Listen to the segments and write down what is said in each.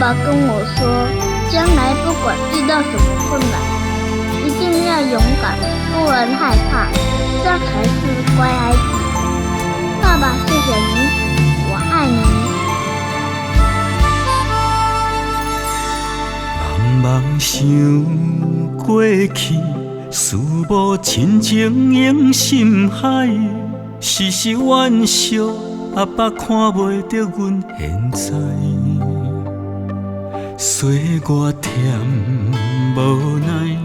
爸跟我说，将来不管遇到什么困难，一定要勇敢，不能害怕，这样才是乖孩子。爸爸，谢谢您，我爱您。茫茫想过去，思无亲情涌心海，时时怨惜阿爸看袂着阮现在，岁月甜无奈，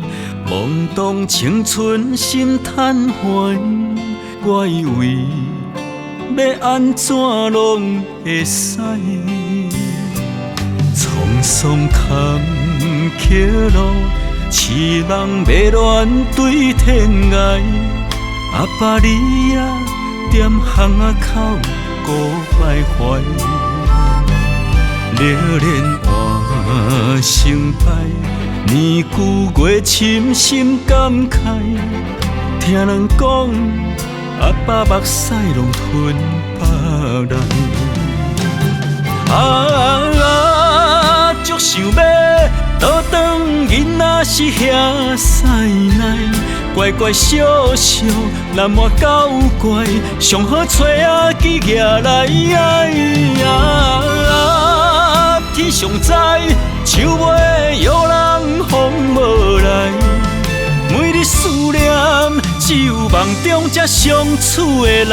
懵懂青春心叹怀，我以为要安怎拢会使，沧桑坎坷路，痴人迷恋对天涯。阿爸你啊，踮巷仔口孤徘徊，热恋换成败，年久月深心感慨。听人讲，阿爸目屎拢吞腹内。足想要倒转囡仔时遐屎奶，乖乖笑笑，难抹搞怪，上好找仔去举来。天上知，树尾有人风无来，每日思念，只有梦中才相处的人。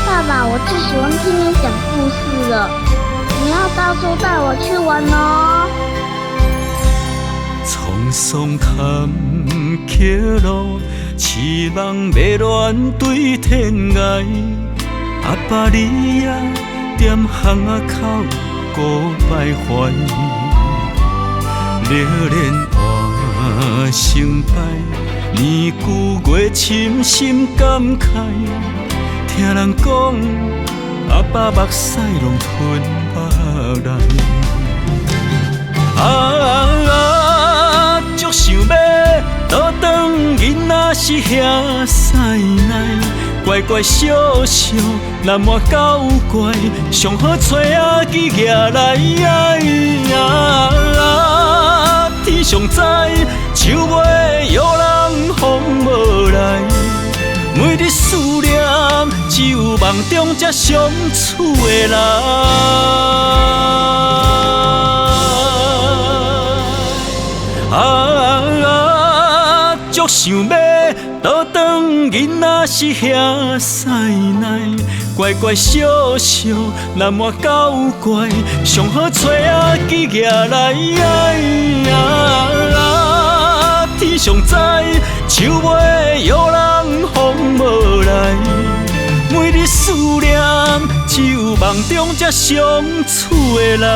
爸爸，我最喜欢听你讲故事了，你要到处带我去玩哦。沧桑坎坷路，痴人迷恋对天涯。阿爸你啊，踮巷仔口孤徘徊，热恋换成败，年久月深心感慨。听人讲，阿爸目屎拢吞腹内。足想要倒转囡仔时遐屎奶，乖乖笑笑，难抹搞怪，上好找仔去举来。天上知，树尾有人风无来，每日思念，只有梦中才相处的人。足想要倒转囡仔时遐屎奶，乖乖笑笑，难抹搞怪，上好找仔去举来。天上知，树尾有人风无来，每日思念，只有梦中才相处的人。